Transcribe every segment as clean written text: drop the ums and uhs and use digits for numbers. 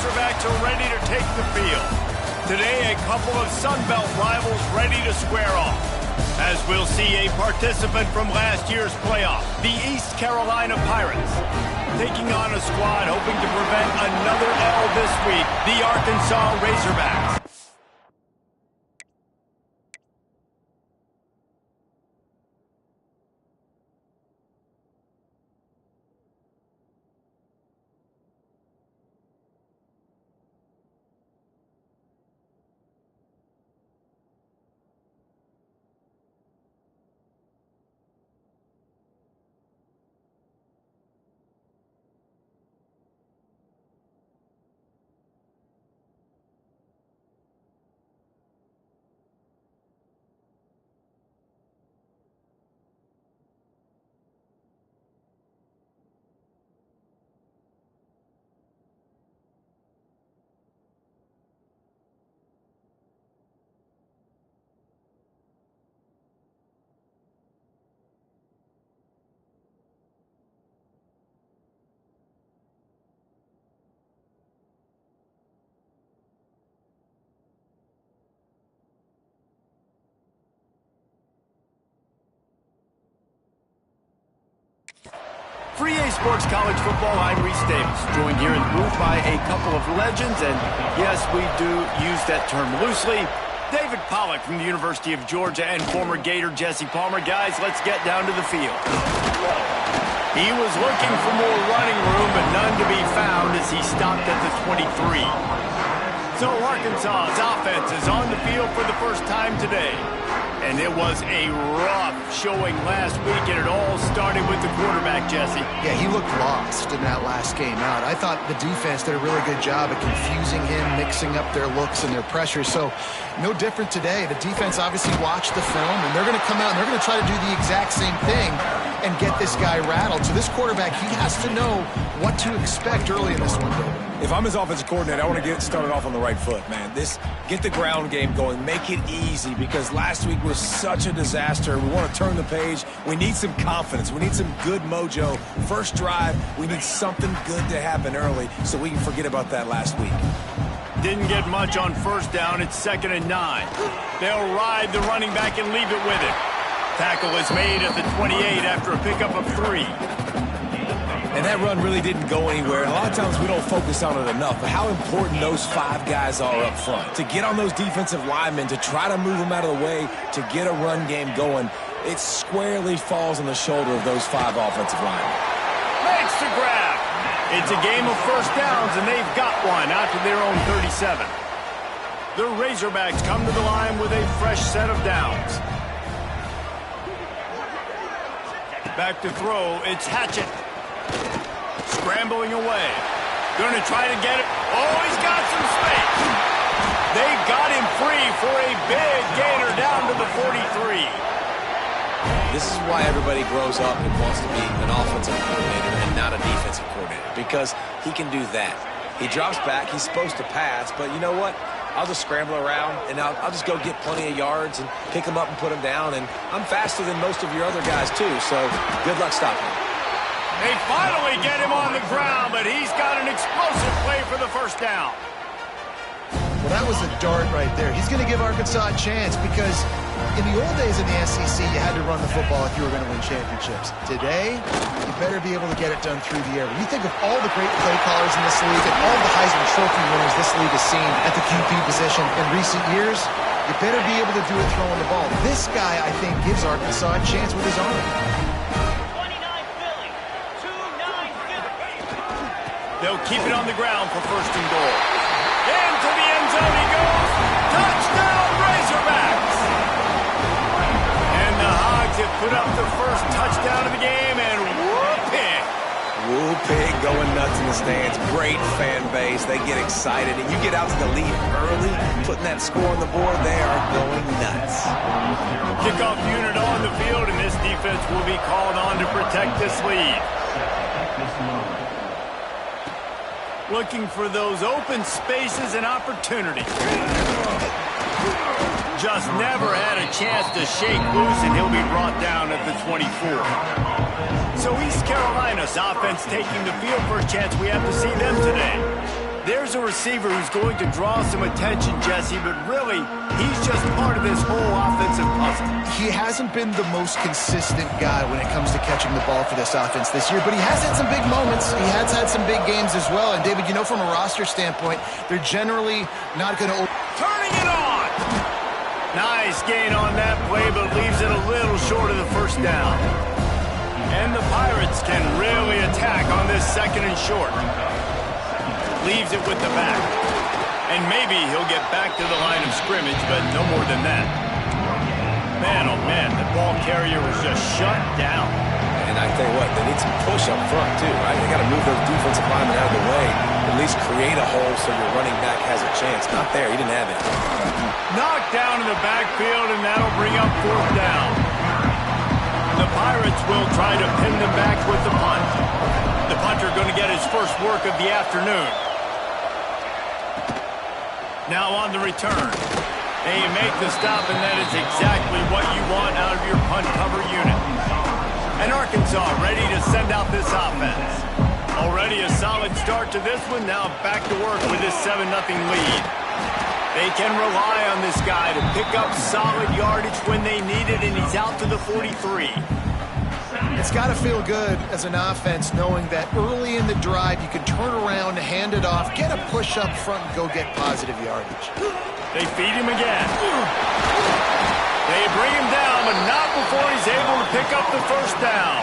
Razorbacks are ready to take the field. Today, a couple of Sun Belt rivals ready to square off. As we'll see a participant from last year's playoff, the East Carolina Pirates, taking on a squad hoping to prevent another L this week, the Arkansas Razorbacks. Free A Sports College Football, I'm Reese Davis, joined here in the booth by a couple of legends, and yes, we do use that term loosely. David Pollack from the University of Georgia and former Gator Jesse Palmer. Guys, let's get down to the field. He was looking for more running room, but none to be found as he stopped at the 23. So Arkansas's offense is on the field for the first time today. And it was a rough showing last week, and it all started with the quarterback, Jesse. Yeah, he looked lost in that last game out. I thought the defense did a really good job of confusing him, mixing up their looks and their pressure. So no different today. The defense obviously watched the film, and they're going to come out and they're going to try to do the exact same thing and get this guy rattled. So this quarterback, he has to know what to expect early in this one, David. If I'm his offensive coordinator, I want to get started off on the right foot, man. Get the ground game going. Make it easy, because last week was such a disaster. We want to turn the page. We need some confidence. We need some good mojo. First drive, we need something good to happen early so we can forget about that last week. Didn't get much on first down. It's 2nd and 9. They'll ride the running back and leave it with it. Tackle is made at the 28 after a pickup of 3. And that run really didn't go anywhere. And a lot of times we don't focus on it enough, but how important those 5 guys are up front. To get on those defensive linemen, to try to move them out of the way, to get a run game going, it squarely falls on the shoulder of those 5 offensive linemen. Makes the grab. It's a game of first downs, and they've got one out to their own 37. The Razorbacks come to the line with a fresh set of downs. Back to throw, it's Hatchett. Scrambling away. Going to try to get it. Oh, he's got some space. They got him free for a big gainer down to the 43. This is why everybody grows up and wants to be an offensive coordinator and not a defensive coordinator, because he can do that. He drops back. He's supposed to pass, but you know what? I'll just scramble around, and I'll just go get plenty of yards and pick him up and put him down, and I'm faster than most of your other guys, too, so good luck stopping him. They finally get him on the ground, but he's got an explosive play for the first down. Well, that was a dart right there. He's going to give Arkansas a chance, because in the old days in the SEC, you had to run the football if you were going to win championships. Today, you better be able to get it done through the air. When you think of all the great play callers in this league and all the Heisman Trophy winners this league has seen at the QB position in recent years, you better be able to do it throwing the ball. This guy, I think, gives Arkansas a chance with his arm. They'll keep it on the ground for 1st and goal. Into the end zone he goes. Touchdown, Razorbacks! And the Hogs have put up the first touchdown of the game, and whoop-pig. Whoop-pig going nuts in the stands. Great fan base. They get excited. And you get out to the lead early, putting that score on the board, they are going nuts. Kickoff unit on the field, and this defense will be called on to protect this lead. Looking for those open spaces and opportunities. Just never had a chance to shake loose, and he'll be brought down at the 24. So East Carolina's offense taking the field for a chance. We have to see them today. There's a receiver who's going to draw some attention, Jesse, but really, he's just part of this whole offensive puzzle. He hasn't been the most consistent guy when it comes to catching the ball for this offense this year, but he has had some big moments. He has had some big games as well. And, David, you know, from a roster standpoint, they're generally not going to... Turning it on! Nice gain on that play, but leaves it a little short of the first down. And the Pirates can really attack on this second and short. Leaves it with the back. And maybe he'll get back to the line of scrimmage, but no more than that. Man, oh man, the ball carrier was just shut down. And I tell you what, they need some push up front too, right? They got to move those defensive linemen out of the way, at least create a hole so your running back has a chance. Not there, he didn't have it. Knocked down in the backfield, and that'll bring up fourth down. The Pirates will try to pin them back with the punt. The punter going to get his first work of the afternoon. Now on the return. They make the stop, and that is exactly what you want out of your punt cover unit. And Arkansas ready to send out this offense. Already a solid start to this one. Now back to work with this 7-0 lead. They can rely on this guy to pick up solid yardage when they need it, and he's out to the 43. It's got to feel good as an offense knowing that early in the drive you can turn around, hand it off, get a push up front, and go get positive yardage. They feed him again. They bring him down, but not before he's able to pick up the first down.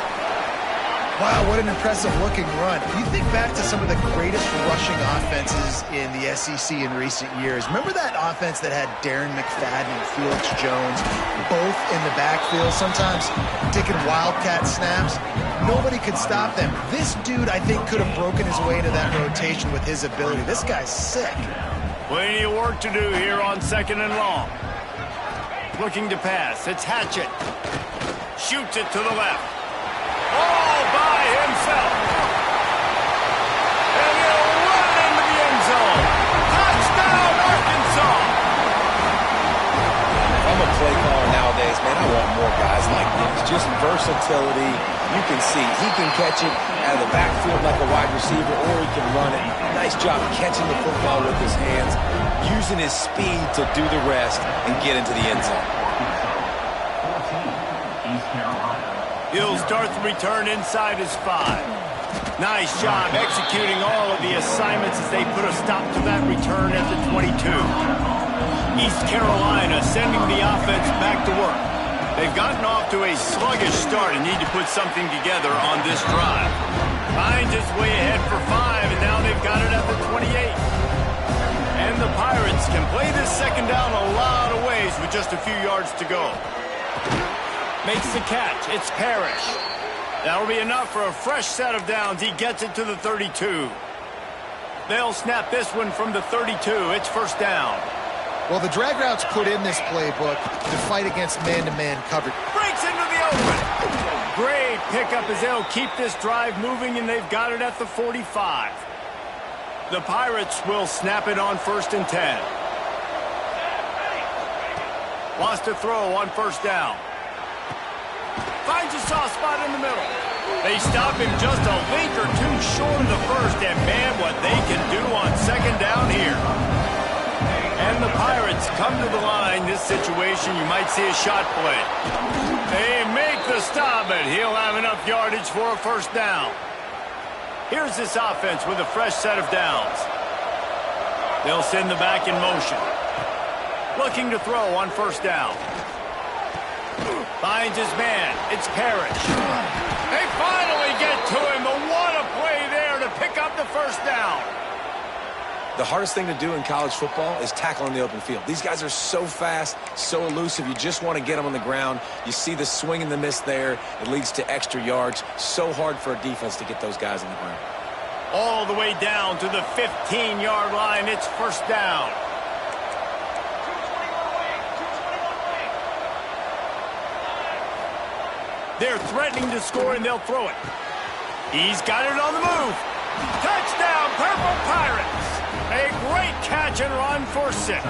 Wow, what an impressive-looking run. You think back to some of the greatest rushing offenses in the SEC in recent years. Remember that offense that had Darren McFadden and Felix Jones both in the backfield, sometimes taking wildcat snaps? Nobody could stop them. This dude, I think, could have broken his way into that rotation with his ability. This guy's sick. Plenty of work to do here on second and long. Looking to pass. It's Hatchett. Shoots it to the left. All by himself. And he'll run into the end zone. Touchdown, Arkansas. If I'm a play caller nowadays, man, I want more guys like this. Just versatility. You can see he can catch it out of the backfield like a wide receiver, or he can run it. Nice job catching the football with his hands, using his speed to do the rest and get into the end zone. He'll start the return inside his 5. Nice job executing all of the assignments as they put a stop to that return at the 22. East Carolina sending the offense back to work. They've gotten off to a sluggish start and need to put something together on this drive. Finds his way ahead for 5, and now they've got it at the 28. And the Pirates can play this second down a lot of ways with just a few yards to go. Makes the catch. It's Parrish. That'll be enough for a fresh set of downs. He gets it to the 32. They'll snap this one from the 32. It's first down. Well, the drag routes put in this playbook to fight against man-to-man coverage. Breaks into the open. Great pickup as they'll keep this drive moving, and they've got it at the 45. The Pirates will snap it on 1st and 10. Wants to throw on first down. Finds a soft spot in the middle. They stop him just a link or two short of the first, and man, what they can do on second down here. And the Pirates come to the line. This situation, you might see a shot play. They make the stop, but he'll have enough yardage for a first down. Here's this offense with a fresh set of downs. They'll send the back in motion. Looking to throw on first down. Finds his man. It's Parrish. They finally get to him, but what a play there to pick up the first down. The hardest thing to do in college football is tackle in the open field. These guys are so fast, so elusive. You just want to get them on the ground. You see the swing and the miss there. It leads to extra yards. So hard for a defense to get those guys on the ground. All the way down to the 15-yard line. It's first down. They're threatening to score, and they'll throw it. He's got it on the move. Touchdown, Purple Pirates. A great catch and run for 6.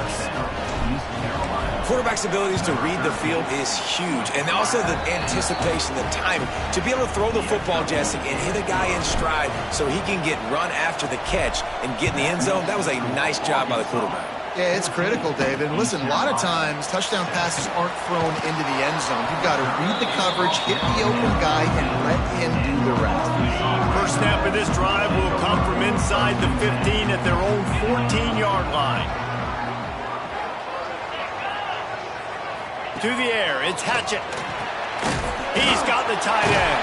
quarterback's abilities to read the field is huge. And also the anticipation, the timing. To be able to throw the football, Jesse, and hit a guy in stride so he can get run after the catch and get in the end zone, that was a nice job by the quarterback. Yeah, it's critical, David. And listen, a lot of times touchdown passes aren't thrown into the end zone. You've got to read the coverage, hit the open guy, and let him do the rest. First snap of this drive will come from inside the 15 at their own 14-yard line. To the air, it's Hatchett. He's got the tight end.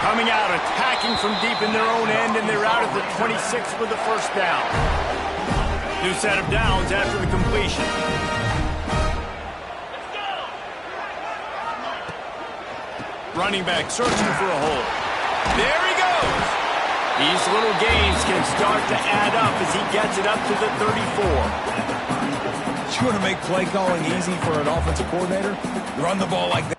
Coming out, attacking from deep in their own end, and they're out at the 26 with the first down. New set of downs after the completion. Running back searching for a hole. There he goes. These little gains can start to add up as he gets it up to the 34. You want to make play calling easy for an offensive coordinator? Run the ball like that.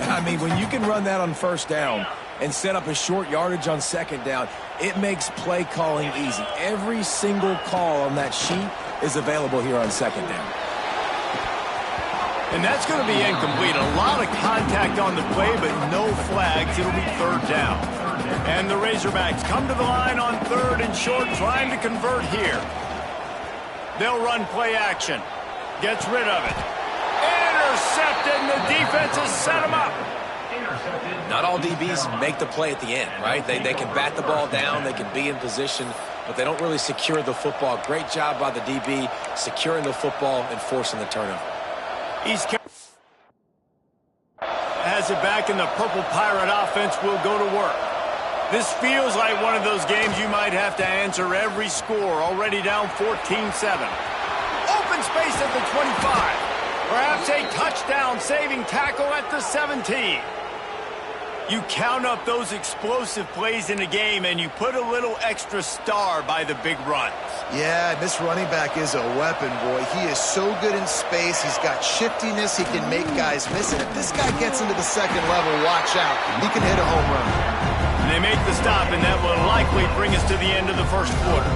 I mean, when you can run that on first down and set up a short yardage on second down, it makes play calling easy. Every single call on that sheet is available here on second down. And that's going to be incomplete. A lot of contact on the play, but no flags. It'll be third down. And the Razorbacks come to the line on third and short, trying to convert here. They'll run play action. Gets rid of it. Intercepted, and the defense has set him up. Not all DBs make the play at the end, right? They can bat the ball down, they can be in position, but they don't really secure the football. Great job by the DB securing the football and forcing the turnover. Has it back, and the Purple Pirate offense will go to work. This feels like one of those games you might have to answer every score. Already down 14-7. Open space at the 25. Perhaps a touchdown-saving tackle at the 17. You count up those explosive plays in a game, and you put a little extra star by the big runs. Yeah, this running back is a weapon, boy. He is so good in space. He's got shiftiness. He can make guys miss. And if this guy gets into the second level, watch out. He can hit a home run. And they make the stop, and that will likely bring us to the end of the first quarter.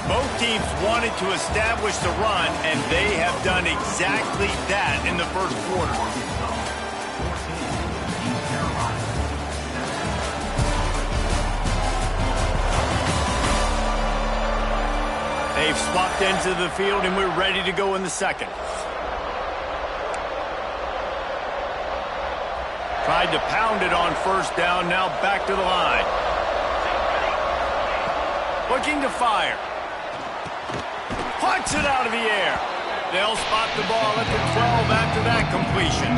Both teams wanted to establish the run, and they have done exactly that in the first quarter. They've swapped into the field, and we're ready to go in the second. Tried to pound it on first down, now back to the line. Looking to fire. Punts it out of the air. They'll spot the ball at the 12 after that completion.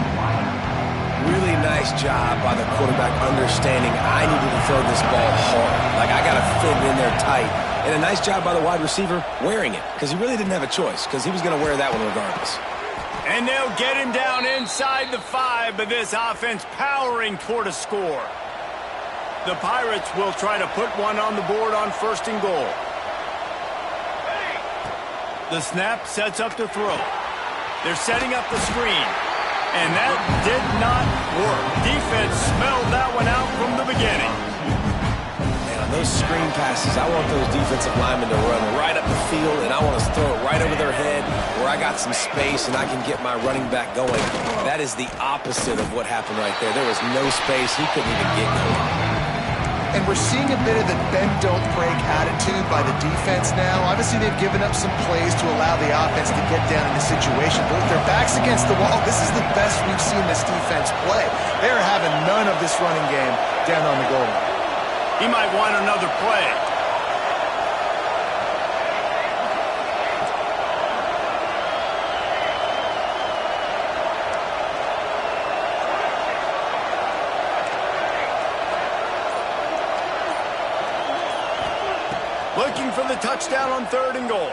Really nice job by the quarterback understanding I needed to throw this ball hard. Like, I got to fit it in there tight. And a nice job by the wide receiver wearing it, because he really didn't have a choice, because he was going to wear that one regardless. And they'll get him down inside the 5, but this offense powering toward a score. The Pirates will try to put one on the board on first and goal. The snap sets up the throw. They're setting up the screen. And that did not work. Defense smelled that one out from the beginning. Man, on those screen passes, I want those defensive linemen to run right up the field, and I want to throw it right over their head where I got some space and I can get my running back going. That is the opposite of what happened right there. There was no space. He couldn't even get going. And we're seeing a bit of the bend-don't-break attitude by the defense now. Obviously, they've given up some plays to allow the offense to get down in the situation. But with their backs against the wall, this is the best we've seen this defense play. They're having none of this running game down on the goal line. He might want another play. Looking for the touchdown on third and goal.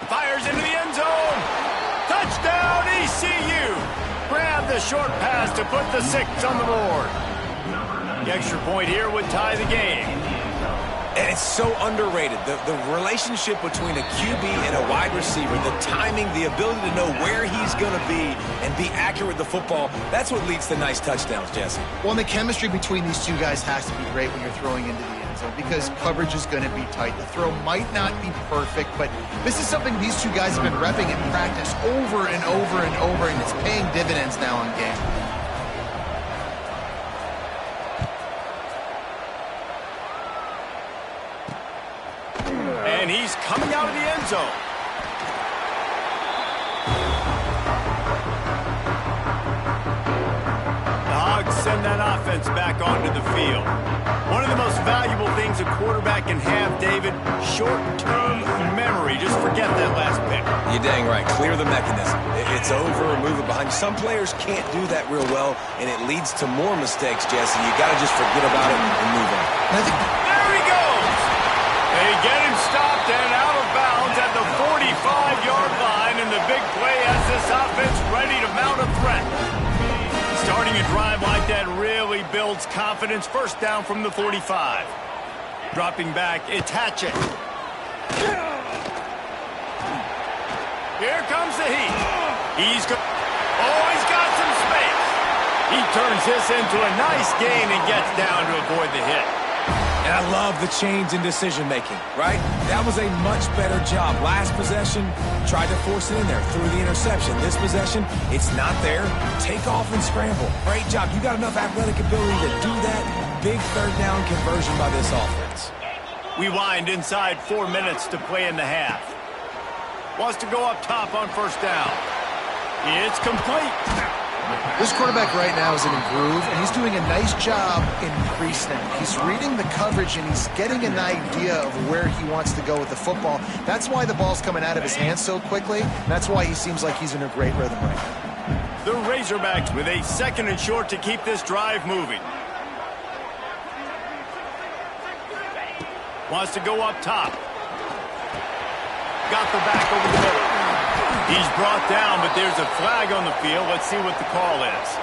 Fires into the end zone. Touchdown, ECU. Grab the short pass to put the 6 on the board. The extra point here would tie the game. And it's so underrated. The relationship between a QB and a wide receiver, the timing, the ability to know where he's going to be and be accurate with the football, that's what leads to nice touchdowns, Jesse. Well, and the chemistry between these two guys has to be great when you're throwing into the end. end zone because coverage is going to be tight. The throw might not be perfect, but this is something these two guys have been repping in practice over and over and over, and it's paying dividends now in game. And he's coming out of the end zone. Send that offense back onto the field. One of the most valuable things a quarterback can have, David, short-term memory. Just forget that last pick. You're dang right. Clear the mechanism. It's over, move it behind. Some players can't do that real well, and it leads to more mistakes, Jesse. You got to just forget about it and move on. There he goes. They get him stopped and out of bounds at the 45-yard line, and the big play has this offense ready to mount a threat. Starting a drive like that really builds confidence. First down from the 45. Dropping back, Itache. Here comes the heat. He's got some space. He turns this into a nice gain and gets down to avoid the hit. And I love the change in decision-making, right? That was a much better job. Last possession, tried to force it in there, threw the interception. This possession, it's not there. Take off and scramble. Great job. You got enough athletic ability to do that. Big third down conversion by this offense. We wind inside 4 minutes to play in the half. Wants to go up top on first down. It's complete. This quarterback right now is in a groove, and he's doing a nice job in pre-snap. He's reading the coverage, and he's getting an idea of where he wants to go with the football. That's why the ball's coming out of his hands so quickly. That's why he seems like he's in a great rhythm right now. The Razorbacks with a 2nd and short to keep this drive moving. Wants to go up top. Got the back over the middle. He's brought down, but there's a flag on the field. Let's see what the call is.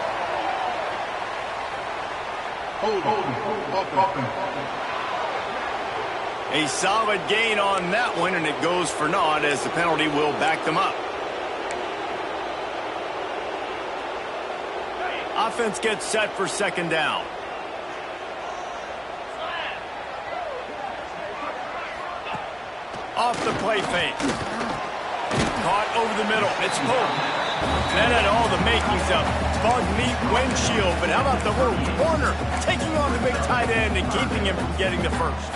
A solid gain on that one, and it goes for naught as the penalty will back them up. Offense gets set for 2nd down. Off the play fake. Caught over the middle. It's pulled. That had all the makings of bug meat windshield. But how about the little corner taking on the big tight end and keeping him from getting the first?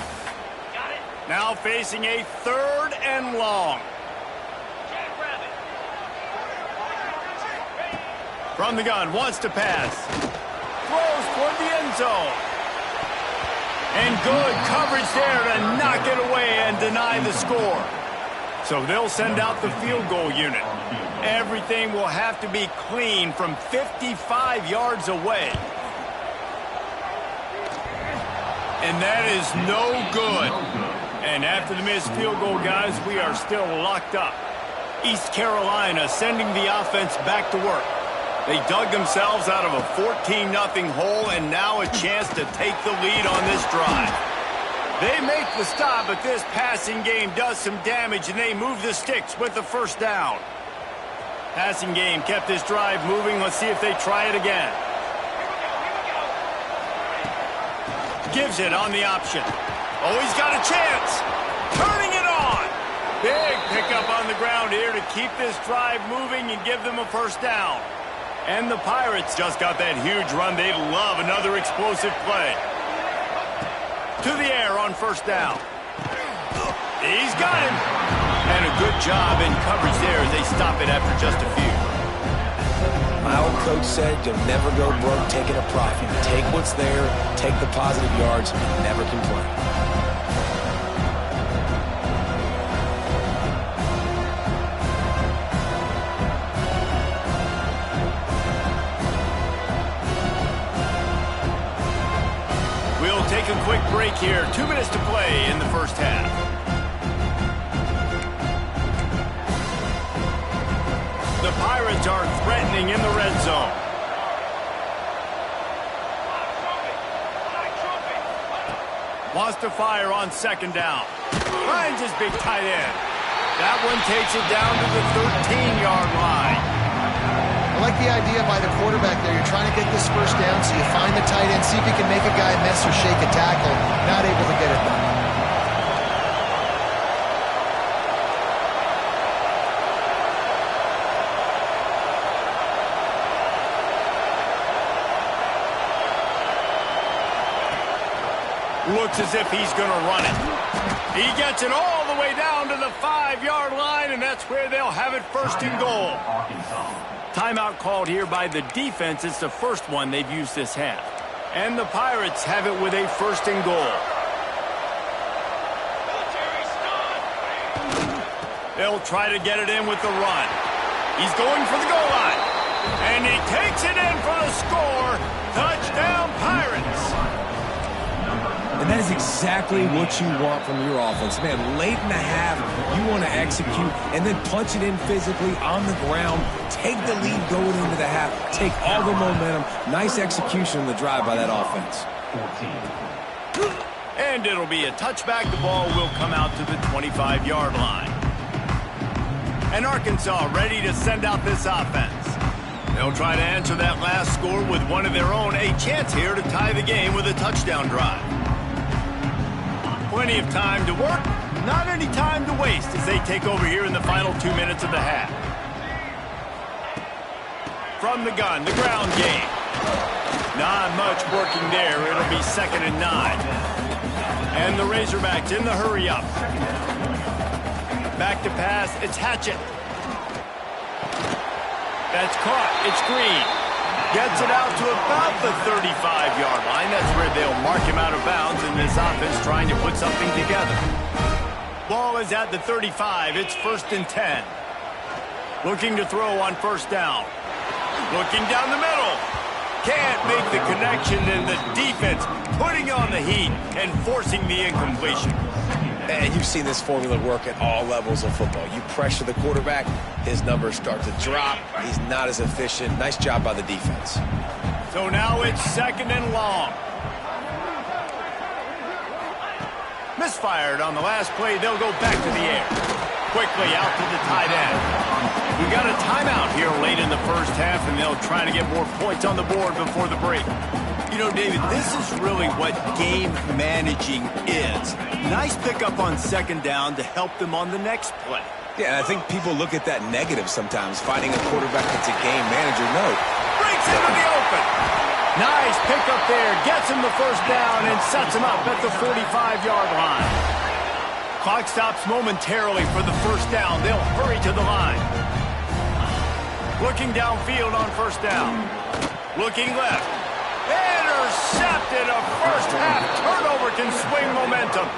Now facing a 3rd and long. From the gun, wants to pass. Throws toward the end zone. And good coverage there to knock it away and deny the score. So they'll send out the field goal unit. Everything will have to be clean from 55 yards away. And that is no good. And after the missed field goal, guys, we are still locked up. East Carolina sending the offense back to work. They dug themselves out of a 14-0 hole, and now a chance to take the lead on this drive. They make the stop, but this passing game does some damage, and they move the sticks with the first down. Passing game kept this drive moving. Let's see if they try it again. Gives it on the option. Oh, he's got a chance. Turning it on. Big pickup on the ground here to keep this drive moving and give them a first down. And the Pirates just got that huge run. They love another explosive play. To the air on first down. He's got him. And a good job in coverage there as they stop it after just a few. My old coach said you'll never go broke taking a profit. Take what's there, take the positive yards, and never complain. Take a quick break here. 2 minutes to play in the first half. The Pirates are threatening in the red zone. Wants to fire on 2nd down. Finds his big tight end. That one takes it down to the 13-yard line. I like the idea by the quarterback there. You're trying to get this first down, so you find the tight end, see if you can make a guy miss or shake a tackle. Not able to get it looks as if he's going to run it. He gets it all the way down to the 5-yard line, and that's where they'll have it first and goal. Timeout called here by the defense. It's the first one they've used this half. And the Pirates have it with a first and goal. They'll try to get it in with the run. He's going for the goal line. And he takes it in for the score. Touchdown, Pirates. And that is exactly what you want from your offense. Man, late in the half, you want to execute and then punch it in physically on the ground. Take the lead going into the half. Take all the momentum. Nice execution in the drive by that offense. And it'll be a touchback. The ball will come out to the 25-yard line. And Arkansas ready to send out this offense. They'll try to answer that last score with one of their own. A chance here to tie the game with a touchdown drive. Plenty of time to work, not any time to waste as they take over here in the final 2 minutes of the half. From the gun, the ground game. Not much working there. It'll be 2nd and 9. And the Razorbacks in the hurry up. Back to pass, it's Hatchett. That's caught, it's Green. Gets it out to about the 35-yard line. That's where they'll mark him out of bounds in this offense trying to put something together. Ball is at the 35. It's 1st and 10. Looking to throw on 1st down. Looking down the middle. Can't make the connection, and the defense putting on the heat and forcing the incompletion. And you've seen this formula work at all levels of football. You pressure the quarterback, his numbers start to drop. He's not as efficient. Nice job by the defense. So now it's 2nd and long. Misfired on the last play. They'll go back to the air. Quickly out to the tight end. We got a timeout here late in the first half, and they'll try to get more points on the board before the break. You know, David, this is really what game managing is. Nice pickup on 2nd down to help them on the next play. Yeah, and I think people look at that negative sometimes, finding a quarterback that's a game manager. No. Breaks into the open. Nice pickup there. Gets him the 1st down and sets him up at the 45-yard line. Clock stops momentarily for the 1st down. They'll hurry to the line. Looking downfield on 1st down. Looking left. Intercepted. A first half turnover can swing momentum.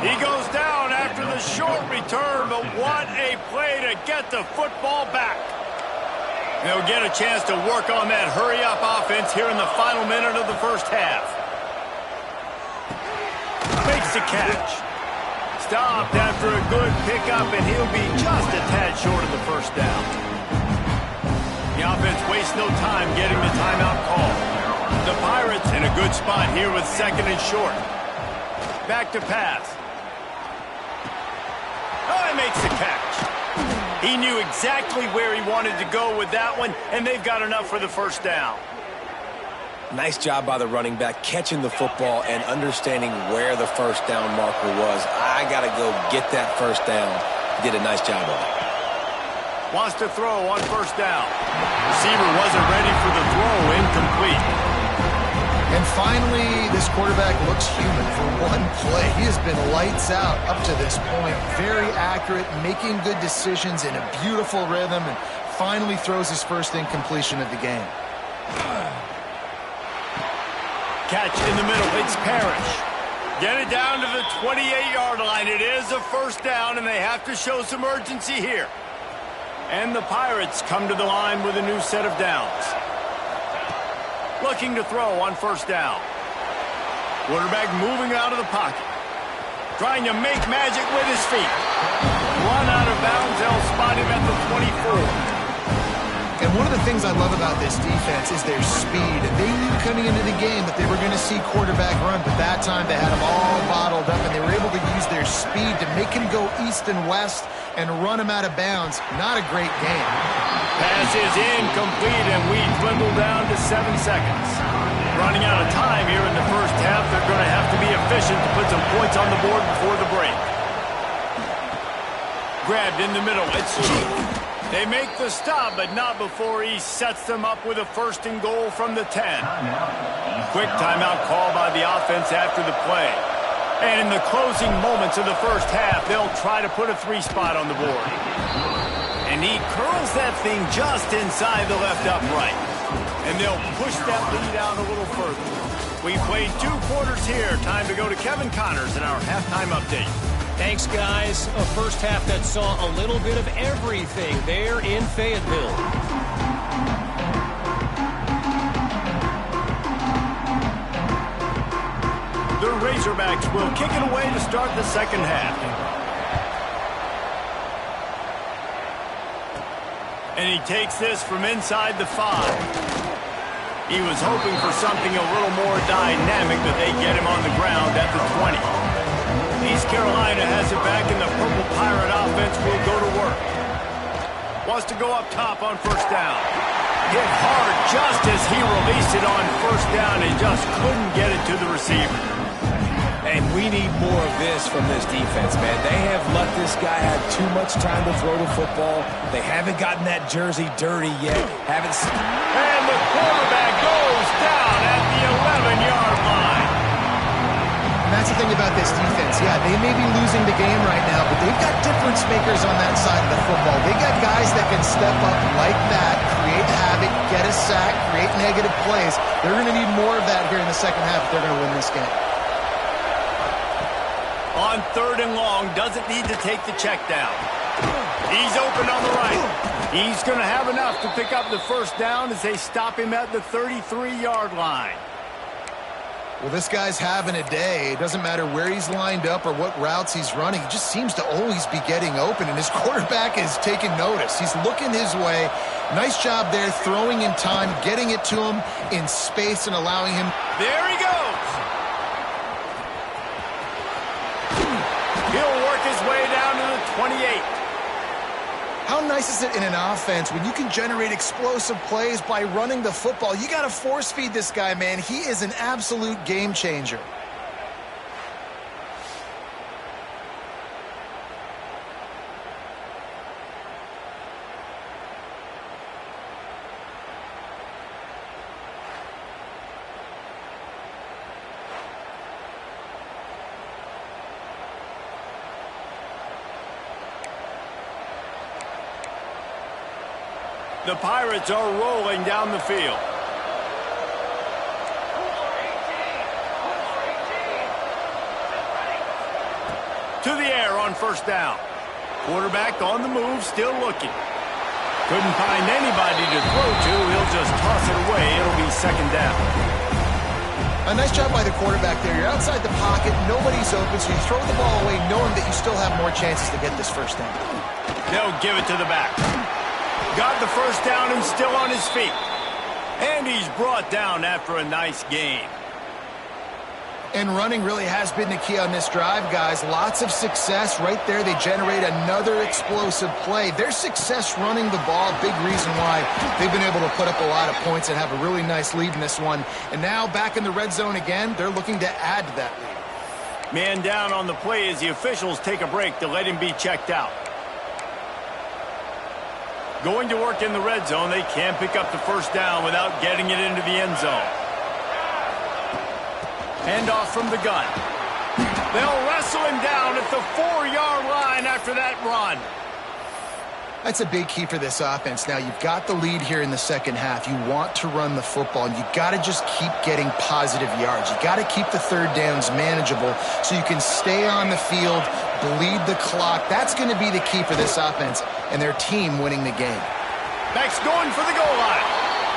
He goes down after the short return, but what a play to get the football back. They'll get a chance to work on that hurry-up offense here in the final minute of the first half. Makes the catch. Stopped after a good pickup, and he'll be just a tad short of the 1st down. The offense wastes no time getting the timeout call. The Pirates in a good spot here with 2nd and short. Back to pass. Oh, he makes the catch. He knew exactly where he wanted to go with that one, and they've got enough for the 1st down. Nice job by the running back, catching the football and understanding where the 1st down marker was. I got to go get that 1st down. He did a nice job of it. Wants to throw on 1st down. Receiver wasn't ready for the throw, incomplete. And finally, this quarterback looks human for one play. He has been lights out up to this point. Very accurate, making good decisions in a beautiful rhythm, and finally throws his 1st incompletion of the game. Catch in the middle. It's Parrish. Get it down to the 28-yard line. It is a 1st down, and they have to show some urgency here. And the Pirates come to the line with a new set of downs. Looking to throw on 1st down. Quarterback moving out of the pocket. Trying to make magic with his feet. Run out of bounds. They'll spot him at the 24. And one of the things I love about this defense is their speed. And they knew coming into the game that they were going to see quarterback run, but that time they had him all bottled up, and they were able to use their speed to make him go east and west and run him out of bounds. Not a great game. Pass is incomplete, and we dwindle down to 7 seconds. Running out of time here in the first half. They're going to have to be efficient to put some points on the board before the break. Grabbed in the middle. It's Cheek. They make the stop, but not before he sets them up with a 1st and goal from the 10. Quick timeout call by the offense after the play. And in the closing moments of the first half, they'll try to put a 3-spot on the board. And he curls that thing just inside the left upright. And they'll push that lead out a little further. We played 2 quarters here. Time to go to Kevin Connors in our halftime update. Thanks, guys. A first half that saw a little bit of everything there in Fayetteville. The Razorbacks will kick it away to start the second half. And he takes this from inside the 5. He was hoping for something a little more dynamic, but they get him on the ground at the 20. East Carolina has it back, and the Purple Pirate offense will go to work. Wants to go up top on first down. Hit hard just as he released it on first down and just couldn't get it to the receiver. And we need more of this from this defense, man. They have let this guy have too much time to throw the football. They haven't gotten that jersey dirty yet. And the quarterback goes down at the 11-yard line. And that's the thing about this defense. Yeah, they may be losing the game right now, but they've got difference makers on that side of the football. They got guys that can step up like that, create havoc, get a sack, create negative plays. They're going to need more of that here in the second half if they're going to win this game. On 3rd and long, doesn't need to take the check down. He's open on the right. He's going to have enough to pick up the first down as they stop him at the 33-yard line. Well, this guy's having a day. It doesn't matter where he's lined up or what routes he's running. He just seems to always be getting open, and his quarterback is taking notice. He's looking his way. Nice job there, throwing in time, getting it to him in space and allowing him. There he goes. He'll work his way down to the 28. How nice is it in an offense when you can generate explosive plays by running the football? You got to force feed this guy, man. He is an absolute game changer. The Pirates are rolling down the field. To the air on first down. Quarterback on the move, still looking. Couldn't find anybody to throw to. He'll just toss it away. It'll be second down. A nice job by the quarterback there. You're outside the pocket. Nobody's open, so you throw the ball away knowing that you still have more chances to get this first down. They'll give it to the back. Got the first down and still on his feet. And he's brought down after a nice game. And running really has been the key on this drive, guys. Lots of success right there. They generate another explosive play. Their success running the ball, big reason why they've been able to put up a lot of points and have a really nice lead in this one. And now back in the red zone again, they're looking to add to that lead. Man down on the play as the officials take a break to let him be checked out. Going to work in the red zone, they can't pick up the first down without getting it into the end zone. Handoff from the gun. They'll wrestle him down at the 4-yard line after that run. That's a big key for this offense. Now, you've got the lead here in the second half. You want to run the football, and you got to just keep getting positive yards. You got to keep the third downs manageable so you can stay on the field, bleed the clock. That's going to be the key for this offense and their team winning the game. Max going for the goal line.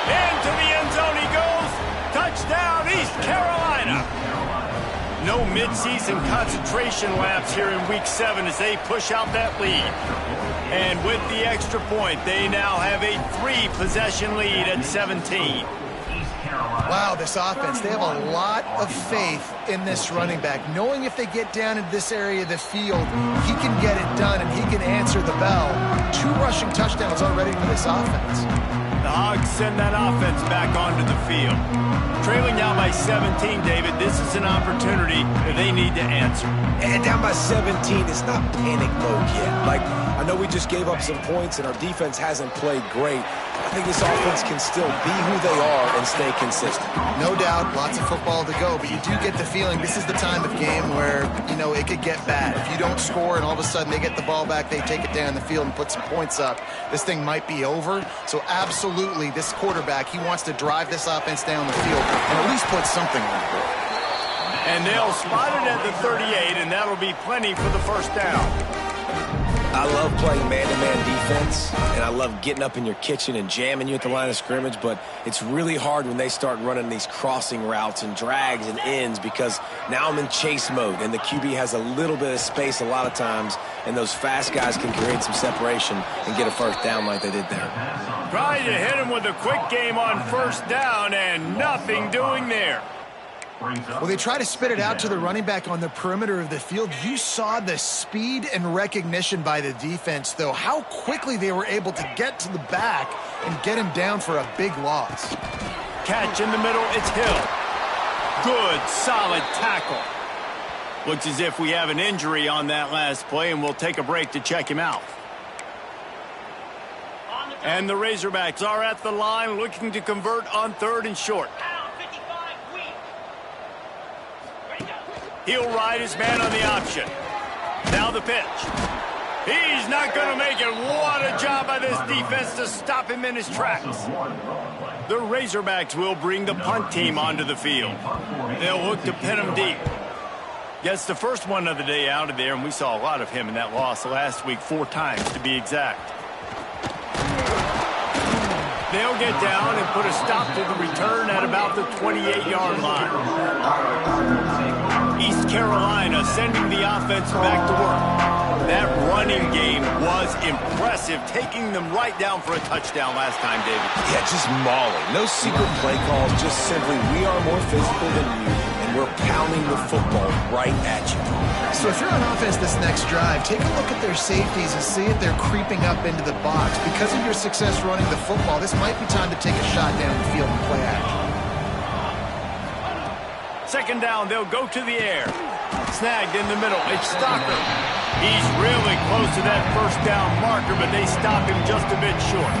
Into the end zone he goes. Touchdown, East Carolina. No midseason concentration laps here in Week 7 as they push out that lead. And with the extra point, they now have a 3-possession lead at 17. Wow, this offense, they have a lot of faith in this running back. Knowing if they get down in this area of the field, he can get it done and he can answer the bell. 2 rushing touchdowns already for this offense. The Hogs send that offense back onto the field. Trailing now by 17, David, this is an opportunity that they need to answer. And down by 17, it's not panic mode yet. Like, I know we just gave up some points and our defense hasn't played great. I think this offense can still be who they are and stay consistent. No doubt, lots of football to go, but you do get the feeling this is the time of game where, you know, it could get bad. If you don't score and all of a sudden they get the ball back, they take it down the field and put some points up, this thing might be over. So absolutely, this quarterback, he wants to drive this offense down the field and at least put something on the board. And they'll spot it at the 38, and that'll be plenty for the first down. I love playing man-to-man defense, and I love getting up in your kitchen and jamming you at the line of scrimmage, but it's really hard when they start running these crossing routes and drags and ends because now I'm in chase mode, and the QB has a little bit of space a lot of times, and those fast guys can create some separation and get a first down like they did there. Trying to hit him with a quick game on first down, and nothing doing there. Well, they try to spit it out to the running back on the perimeter of the field. You saw the speed and recognition by the defense, though, how quickly they were able to get to the back and get him down for a big loss. Catch in the middle, it's Hill. Good, solid tackle. Looks as if we have an injury on that last play, and we'll take a break to check him out. And the Razorbacks are at the line looking to convert on 3rd and short. He'll ride his man on the option. Now the pitch. He's not going to make it. What a job by this defense to stop him in his tracks. The Razorbacks will bring the punt team onto the field. They'll look to pin him deep. Gets the first one of the day out of there, and we saw a lot of him in that loss last week, 4 times to be exact. They'll get down and put a stop to the return at about the 28-yard line. East Carolina sending the offense back to work. That running game was impressive, taking them right down for a touchdown last time, David. Yeah, just mauling. No secret play calls, just simply we are more physical than you, and we're pounding the football right at you. So if you're on offense this next drive, take a look at their safeties and see if they're creeping up into the box. Because of your success running the football, this might be time to take a shot down the field and play action. Second down, they'll go to the air. Snagged in the middle, it's Stocker. He's really close to that first down marker, but they stop him just a bit short.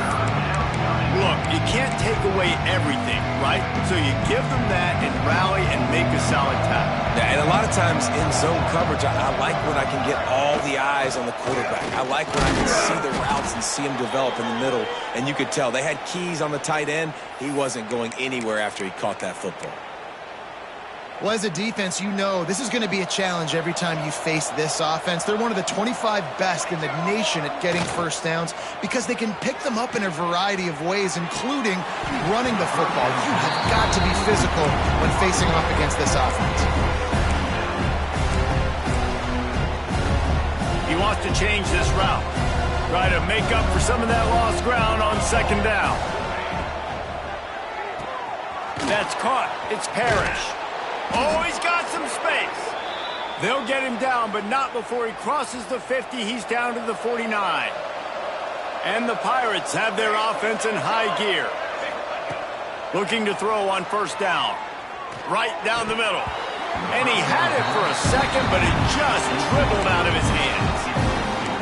Look, you can't take away everything, right? So you give them that and rally and make a solid tackle. Yeah, and a lot of times in zone coverage, I like when I can get all the eyes on the quarterback. I like when I can see the routes and see him develop in the middle. And you could tell they had keys on the tight end. He wasn't going anywhere after he caught that football. Well, as a defense, you know this is going to be a challenge every time you face this offense. They're one of the 25 best in the nation at getting first downs because they can pick them up in a variety of ways, including running the football. You have got to be physical when facing off against this offense. He wants to change this route. Try to make up for some of that lost ground on second down. That's caught. It's Parrish. Oh, he's got some space. They'll get him down, but not before he crosses the 50. He's down to the 49. And the Pirates have their offense in high gear. Looking to throw on first down. Right down the middle. And he had it for a second, but it just dribbled out of his hands.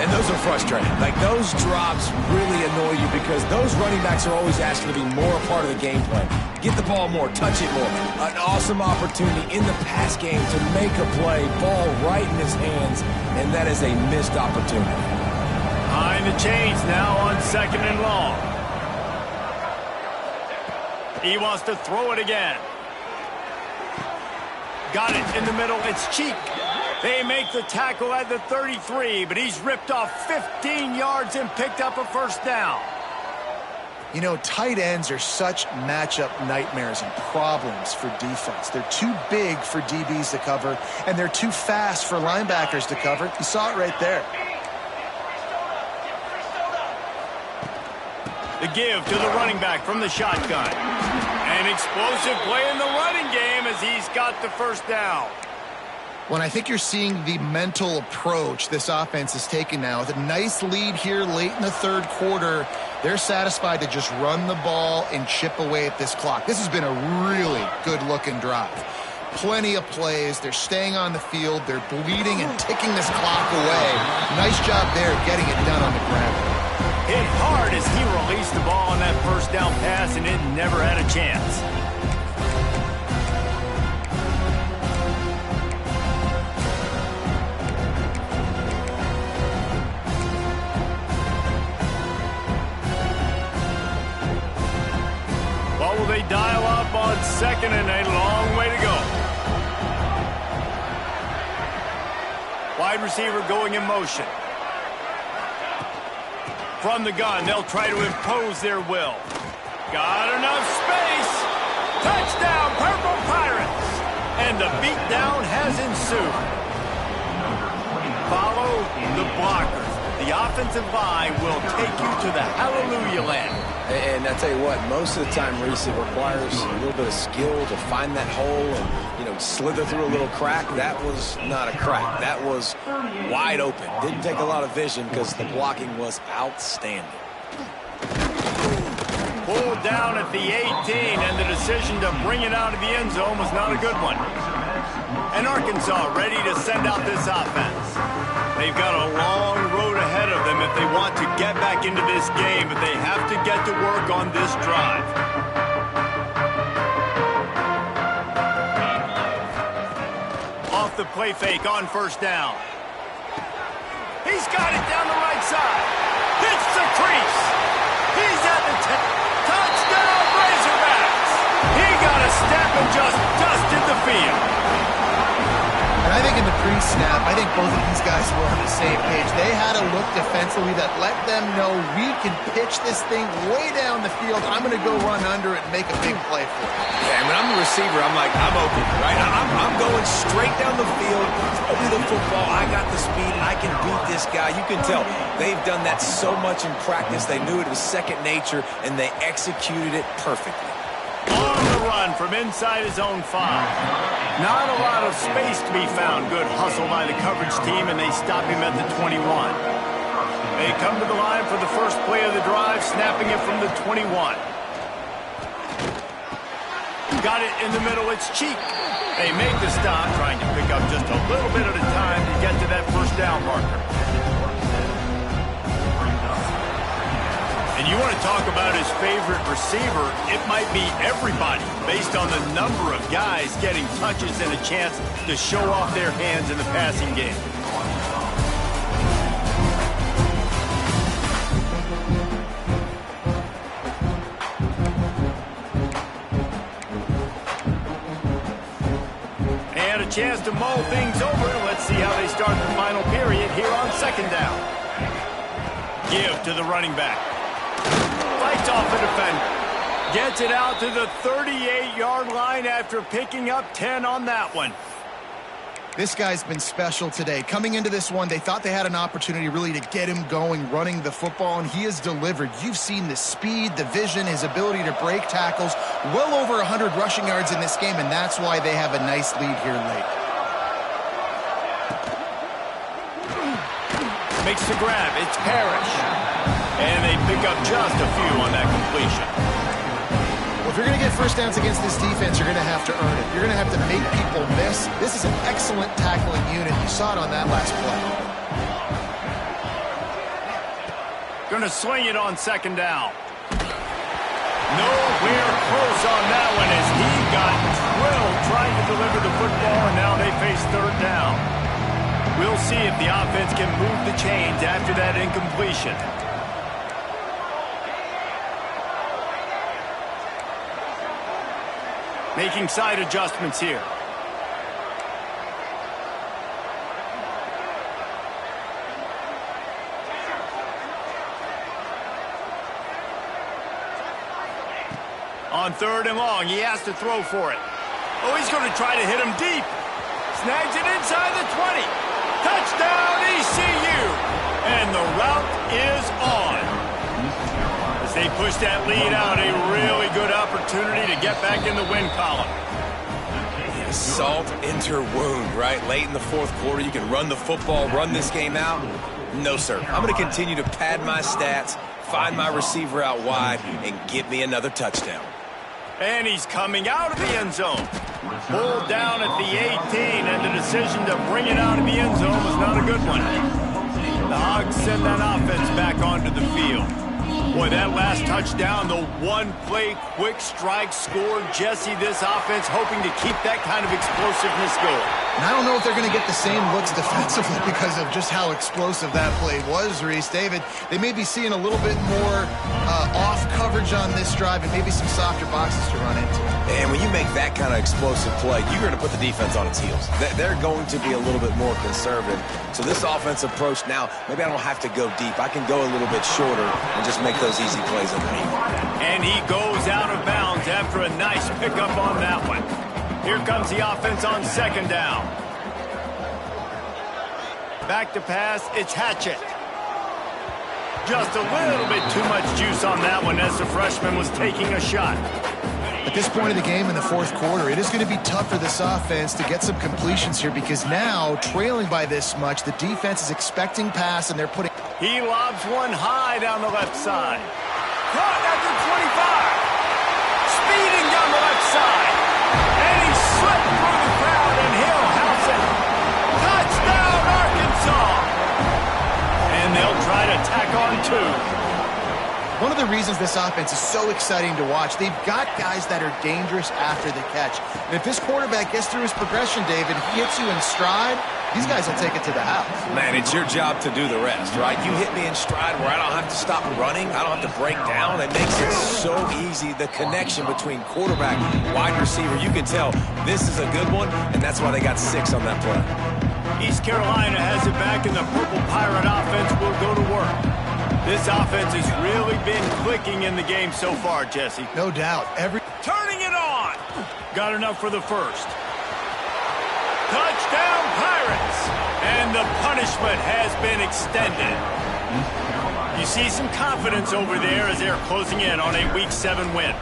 And those are frustrating. Like, those drops really annoy you because those running backs are always asking to be more a part of the game plan. Get the ball more, touch it more. An awesome opportunity in the pass game to make a play, ball right in his hands, and that is a missed opportunity. Behind the chains now on second and long. He wants to throw it again. Got it in the middle. It's Cheek. They make the tackle at the 33, but he's ripped off 15 yards and picked up a first down. You know, tight ends are such matchup nightmares and problems for defense. They're too big for DBs to cover, and they're too fast for linebackers to cover. You saw it right there. The give to the running back from the shotgun. An explosive play in the running game as he's got the first down. Well, I think you're seeing the mental approach this offense is taking now. With a nice lead here late in the third quarter, they're satisfied to just run the ball and chip away at this clock. This has been a really good-looking drive. Plenty of plays. They're staying on the field. They're bleeding and ticking this clock away. Nice job there getting it done on the ground. Hit hard as he released the ball on that first down pass, and it never had a chance. What will they dial up on second and a long way to go? Wide receiver going in motion. From the gun, they'll try to impose their will. Got enough space. Touchdown, Purple Pirates. And the beatdown has ensued. Follow the blockers. The offensive line will take you to the hallelujah land. And I tell you what, most of the time, Reese, it requires a little bit of skill to find that hole and, slither through a little crack. That was not a crack. That was wide open. Didn't take a lot of vision because the blocking was outstanding. Pulled down at the 18, and the decision to bring it out of the end zone was not a good one. And Arkansas ready to send out this offense. They've got a long road ahead of them if they want to get back into this game, but they have to get to work on this drive. Off the play fake on first down. He's got it down the right side. Hits the crease. He's at the 10. Touchdown, Razorbacks. He got a step and just dusted the field. And I think in the pre-snap, I think both of these guys were on the same page. They had a look defensively that let them know we can pitch this thing way down the field. I'm going to go run under it and make a big play for it. Yeah, when I'm the receiver, I'm like, I'm open, right? I'm going straight down the field, throw me the football. I got the speed, and I can beat this guy. You can tell they've done that so much in practice. They knew it was second nature, and they executed it perfectly. On the run from inside his own 5. Not a lot of space to be found. Good hustle by the coverage team, and they stop him at the 21. They come to the line for the first play of the drive, snapping it from the 21. Got it in the middle. It's Cheek. They make the stop, trying to pick up just a little bit at a time to get to that first down marker. And you want to talk about his favorite receiver, it might be everybody based on the number of guys getting touches and a chance to show off their hands in the passing game. And a chance to mull things over. Let's see how they start the final period here on second down. Give to the running back. Fights off the defender. Gets it out to the 38-yard line after picking up 10 on that one. This guy's been special today. Coming into this one, they thought they had an opportunity really to get him going, running the football, and he has delivered. You've seen the speed, the vision, his ability to break tackles. Well over 100 rushing yards in this game, and that's why they have a nice lead here late. Makes the grab. It's Parrish. And they pick up just a few on that completion. Well, if you're going to get first downs against this defense, you're going to have to earn it. You're going to have to make people miss. This is an excellent tackling unit. You saw it on that last play. Going to swing it on second down. Nowhere close on that one as he got drilled trying to deliver the football, and now they face third down. We'll see if the offense can move the chains after that incompletion. Making side adjustments here. On third and long, he has to throw for it. Oh, he's going to try to hit him deep. Snags it inside the 20. Touchdown, ECU. And the route is on. As they push that lead out, a really good opportunity to get back in the win column. Salt into wound, right? Late in the fourth quarter, you can run the football, run this game out. No, sir. I'm going to continue to pad my stats, find my receiver out wide, and get me another touchdown. And he's coming out of the end zone. Pulled down at the 18, and the decision to bring it out of the end zone was not a good one. The Hogs send that offense back onto the field. Boy, that last touchdown, the one-play quick strike score. Jesse, this offense hoping to keep that kind of explosiveness going. And I don't know if they're going to get the same looks defensively because of just how explosive that play was, Reese. David, they may be seeing a little bit more off coverage on this drive and maybe some softer boxes to run into. And when you make that kind of explosive play, you're going to put the defense on its heels. They're going to be a little bit more conservative. So this offensive approach now, maybe I don't have to go deep. I can go a little bit shorter and just make those easy plays underneath. And he goes out of bounds after a nice pickup on that one. Here comes the offense on second down. Back to pass, it's Hatchett. Just a little bit too much juice on that one as the freshman was taking a shot. At this point of the game in the fourth quarter, it is going to be tough for this offense to get some completions here because now, trailing by this much, the defense is expecting pass and they're putting... He lobs one high down the left side. Caught at the 25. Speeding down the left side. And he slipped through the crowd and he'll house it. Touchdown, Arkansas. And they'll try to tack on two. One of the reasons this offense is so exciting to watch, they've got guys that are dangerous after the catch. And if this quarterback gets through his progression, David, he hits you in stride, these guys will take it to the house. Man, it's your job to do the rest, right? You hit me in stride where I don't have to stop running. I don't have to break down. It makes it so easy, the connection between quarterback, wide receiver. You can tell this is a good one, and that's why they got 6 on that play. East Carolina has it back, and the Purple Pirate offense will go to work. This offense has really been clicking in the game so far, Jesse. No doubt. Turning it on. Got enough for the first. Touchdown, Pirates. And the punishment has been extended. You see some confidence over there as they're closing in on a Week 7 win.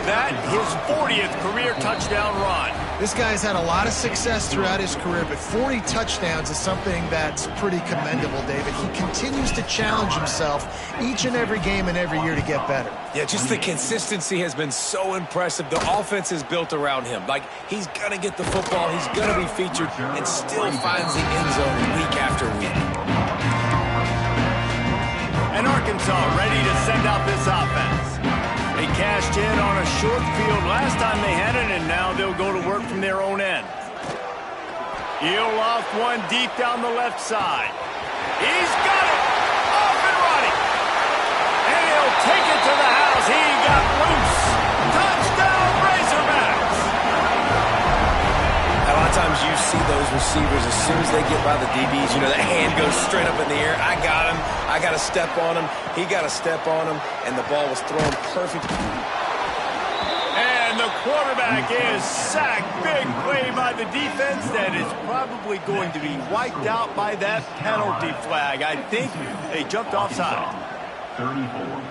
That, his 40th career touchdown run. This guy's had a lot of success throughout his career, but 40 touchdowns is something that's pretty commendable, David. He continues to challenge himself each and every game and every year to get better. Yeah, just the consistency has been so impressive. The offense is built around him. Like, he's going to get the football, he's going to be featured, and still finds the end zone week after week. And Arkansas ready to send out this offense. They cashed in on a short field last time they had it, and now they'll go to work from their own end. He'll loft one deep down the left side. He's got it! Off and running! And he'll take it to the house. He got loose. Touchdown, Razorbacks! A lot of times you see those receivers, as soon as they get by the DBs, you know, that hand goes straight up in the air. I got him. I got to step on him. He got to step on him. And the ball was thrown perfect. And the quarterback is sacked. Big play by the defense that is probably going to be wiped out by that penalty flag. I think they jumped offside. 34.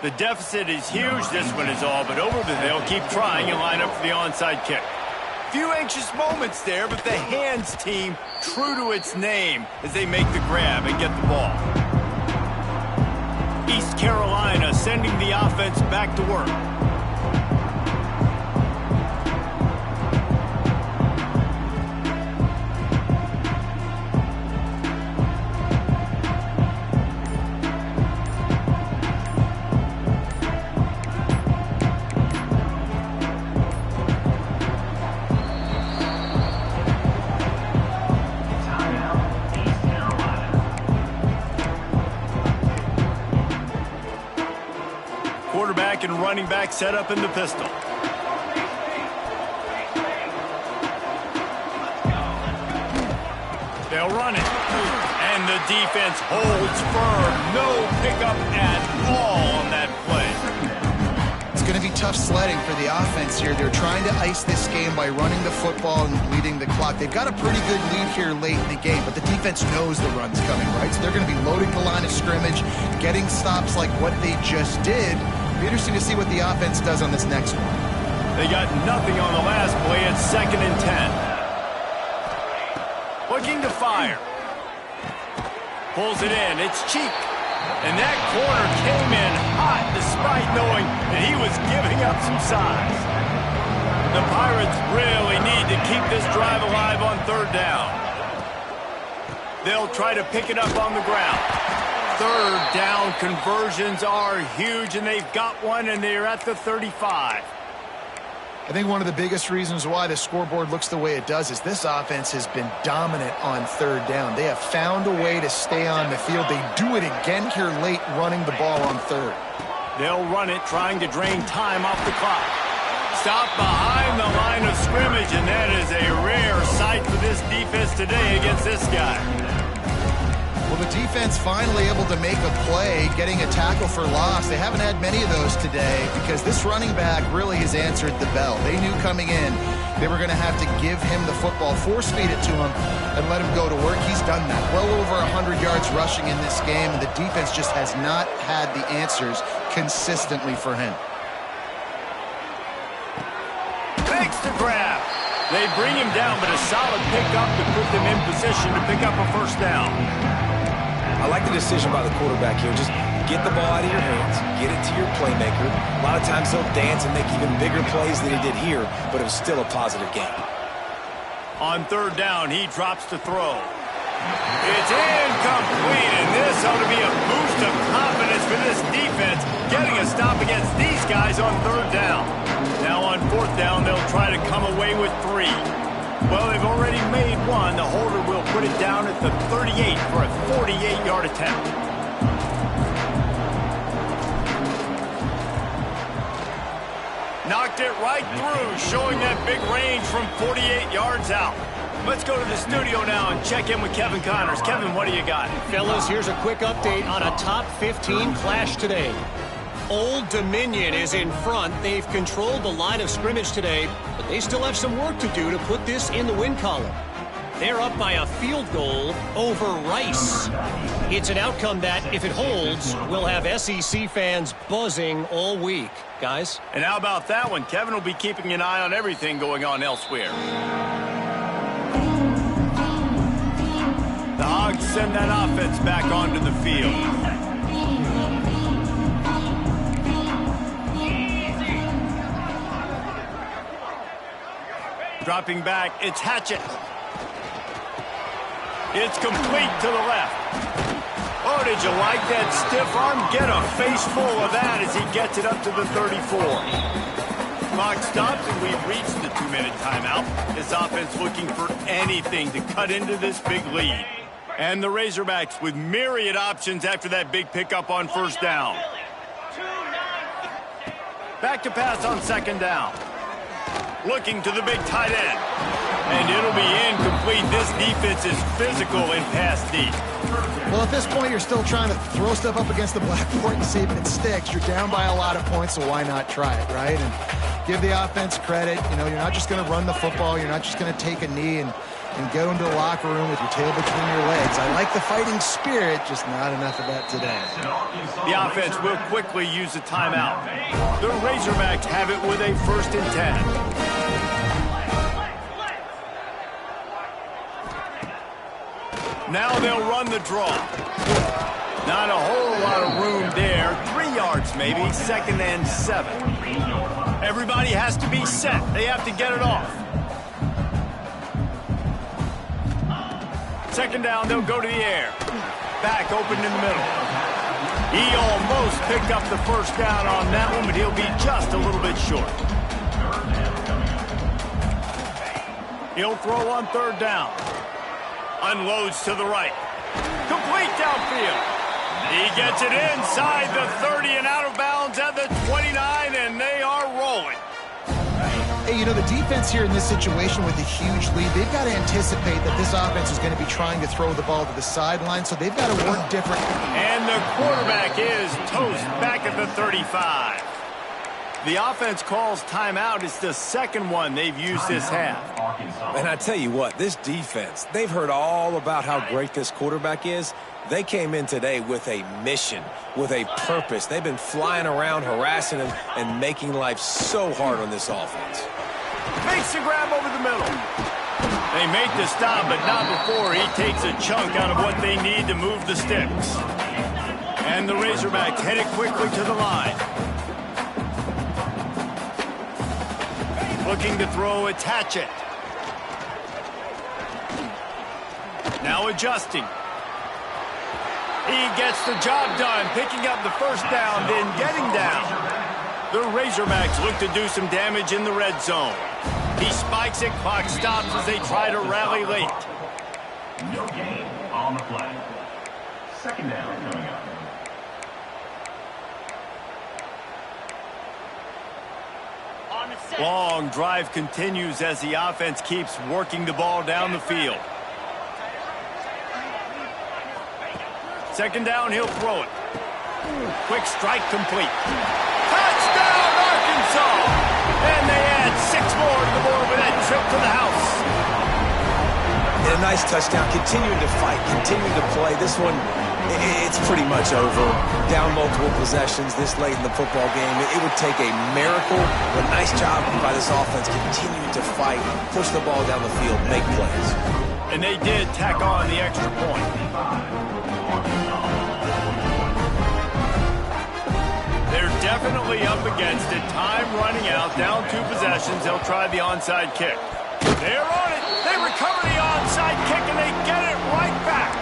The deficit is huge. This one is all but over, but they'll keep trying and line up for the onside kick. Few anxious moments there, but the hands team true to its name as they make the grab and get the ball. East Carolina sending the offense back to work. Quarterback and running back set up in the pistol. They'll run it. And the defense holds firm. No pickup at all on that play. It's going to be tough sledding for the offense here. They're trying to ice this game by running the football and bleeding the clock. They've got a pretty good lead here late in the game, but the defense knows the run's coming, right? So they're going to be loading the line of scrimmage, getting stops like what they just did. It'll be interesting to see what the offense does on this next one. They got nothing on the last play. It's 2nd and 10. Looking to fire. Pulls it in. It's Cheek. And that corner came in hot despite knowing that he was giving up some size. The Pirates really need to keep this drive alive on 3rd down. They'll try to pick it up on the ground. 3rd down conversions are huge, and they've got one, and they're at the 35. I think one of the biggest reasons why the scoreboard looks the way it does is this offense has been dominant on 3rd down. They have found a way to stay on the field. They do it again here late, running the ball on 3rd. They'll run it, trying to drain time off the clock. Stop behind the line of scrimmage, and that is a rare sight for this defense today against this guy. Well, the defense finally able to make a play, getting a tackle for loss. They haven't had many of those today because this running back really has answered the bell. They knew coming in they were going to have to give him the football, force feed it to him, and let him go to work. He's done that. Well over 100 yards rushing in this game, and the defense just has not had the answers consistently for him. Thanks to grab. They bring him down, but a solid pickup to put them in position to pick up a 1st down. I like the decision by the quarterback here. Just get the ball out of your hands, get it to your playmaker. A lot of times he'll dance and make even bigger plays than he did here, but it was still a positive game. On 3rd down, he drops to throw. It's incomplete, and this ought to be a boost of confidence for this defense, getting a stop against these guys on 3rd down. Now on 4th down, they'll try to come away with 3. Well, they've already made one. The holder will put it down at the 38 for a 48-yard attempt. Knocked it right through, showing that big range from 48 yards out. Let's go to the studio now and check in with Kevin Connors. Kevin, what do you got? Fellas, here's a quick update on a top 15 clash today. Old Dominion is in front. They've controlled the line of scrimmage today, but they still have some work to do to put this in the win column. They're up by a field goal over Rice. It's an outcome that, if it holds, will have SEC fans buzzing all week. Guys? And how about that one? Kevin will be keeping an eye on everything going on elsewhere. The Hogs send that offense back onto the field. Dropping back, it's Hatchett. It's complete to the left. Oh, did you like that stiff arm? Get a face full of that as he gets it up to the 34. Clock stops, and we've reached the 2-minute timeout. This offense looking for anything to cut into this big lead. And the Razorbacks with myriad options after that big pickup on 1st down. Back to pass on 2nd down. Looking to the big tight end. And it'll be incomplete. This defense is physical in pass deep. Well, at this point, you're still trying to throw stuff up against the blackboard and see if it sticks. You're down by a lot of points, so why not try it, right? And give the offense credit. You know, you're not just going to run the football. You're not just going to take a knee and go into the locker room with your tail between your legs. I like the fighting spirit, just not enough of that today. The offense will quickly use a timeout. The Razorbacks have it with a 1st and 10. Now they'll run the draw. Not a whole lot of room there. 3 yards maybe, 2nd and 7. Everybody has to be set. They have to get it off. 2nd down, they'll go to the air. Back open in the middle. He almost picked up the 1st down on that one, but he'll be just a little bit short. He'll throw on 3rd down. Unloads to the right. Complete downfield. He gets it inside the 30 and out of bounds at the 29, and they are rolling. Hey, you know, the defense here in this situation with a huge lead, they've got to anticipate that this offense is going to be trying to throw the ball to the sideline, so they've got to work different. And the quarterback is toast back at the 35. The offense calls timeout. It's the second one they've used this half. And I tell you what, this defense, they've heard all about how great this quarterback is. They came in today with a mission, with a purpose. They've been flying around, harassing him, and making life so hard on this offense. Makes the grab over the middle. They make the stop, but not before he takes a chunk out of what they need to move the sticks. And the Razorbacks headed quickly to the line. Looking to throw, it's Hatchett. Now adjusting. He gets the job done, picking up the first down, then getting down. The Razorbacks look to do some damage in the red zone. He spikes it, clock stops as they try to rally late. No gain on the play. Second down coming up. Long drive continues as the offense keeps working the ball down the field. Second down, he'll throw it. Quick strike complete. Touchdown, Arkansas! And they add 6 more to the board with that trip to the house. And a nice touchdown, continuing to fight, continuing to play. This one, it's pretty much over. Down multiple possessions this late in the football game. It would take a miracle, but a nice job by this offense continuing to fight, push the ball down the field, make plays. And they did tack on the extra point. They're definitely up against it. Time running out, down 2 possessions. They'll try the onside kick. They're on it. They recover the onside kick, and they get it right back.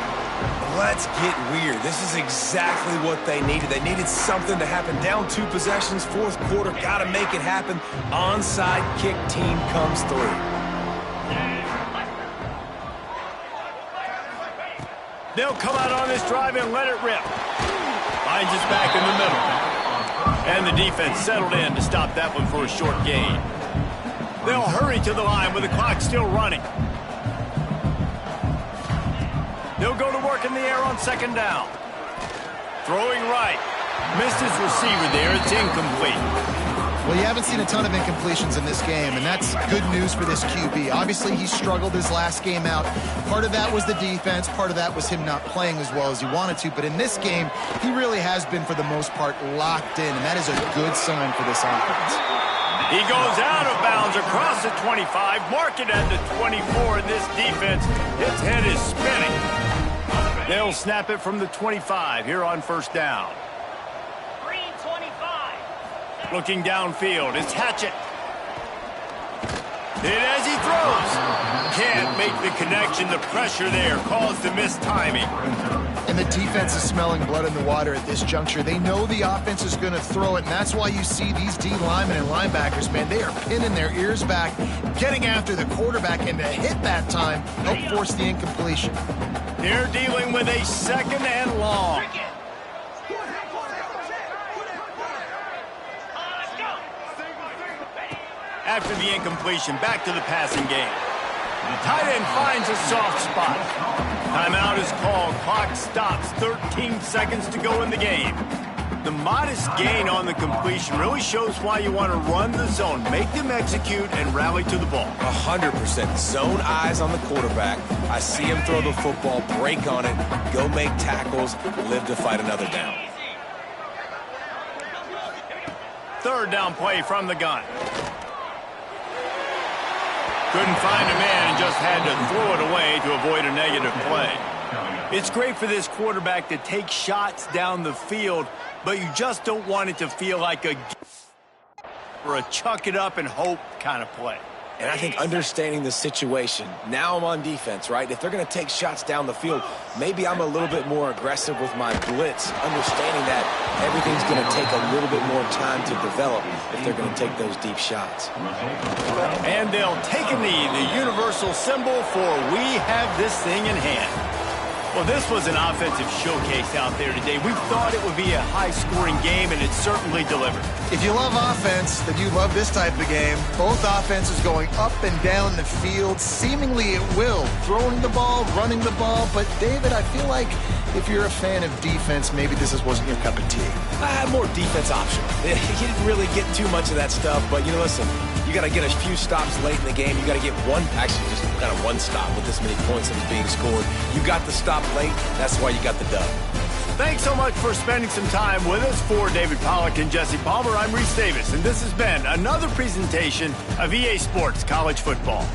Let's get weird. This is exactly what they needed. They needed something to happen. Down 2 possessions, fourth quarter. Got to make it happen. Onside kick team comes through. They'll come out on this drive and let it rip. Finds us back in the middle. And the defense settled in to stop that one for a short gain. They'll hurry to the line with the clock still running. They'll go to work in the air on second down. Throwing right. Missed his receiver there. It's incomplete. Well, you haven't seen a ton of incompletions in this game, and that's good news for this QB. Obviously, he struggled his last game out. Part of that was the defense. Part of that was him not playing as well as he wanted to. But in this game, he really has been, for the most part, locked in, and that is a good sign for this offense. He goes out of bounds across the 25, mark it at the 24, and this defense, its head is spinning. They'll snap it from the 25 here on first down. Looking downfield, it's Hatchett. And as he throws, can't make the connection. The pressure there caused the mistiming. And the defense is smelling blood in the water at this juncture. They know the offense is going to throw it, and that's why you see these D linemen and linebackers, man, they are pinning their ears back, getting after the quarterback, and to hit that time, help force the incompletion. They're dealing with a second and long. After the incompletion, back to the passing game. The tight end finds a soft spot. Timeout is called. Clock stops. 13 seconds to go in the game. The modest gain on the completion really shows why you want to run the zone. Make them execute and rally to the ball. 100%. Zone eyes on the quarterback. I see him throw the football, break on it, go make tackles, live to fight another down. Third down play from the gun. Couldn't find a man and just had to throw it away to avoid a negative play. It's great for this quarterback to take shots down the field, but you just don't want it to feel like a or a chuck it up and hope kind of play. And I think understanding the situation, now I'm on defense, right? If they're going to take shots down the field, maybe I'm a little bit more aggressive with my blitz, understanding that everything's going to take a little bit more time to develop if they're going to take those deep shots. And they'll take a knee, the universal symbol for we have this thing in hand. Well, this was an offensive showcase out there today. We thought it would be a high-scoring game, and it certainly delivered. If you love offense, then you love this type of game. Both offenses going up and down the field, seemingly at will, throwing the ball, running the ball. But, David, I feel like if you're a fan of defense, maybe this wasn't your cup of tea. I had more defense option. He didn't really get too much of that stuff, but, you know, listen, you got to get a few stops late in the game. You got to get just kind of one stop with this many points that was being scored. You got the stop late. That's why you got the dub. Thanks so much for spending some time with us. For David Pollack and Jesse Palmer, I'm Reese Davis, and this has been another presentation of EA Sports College Football.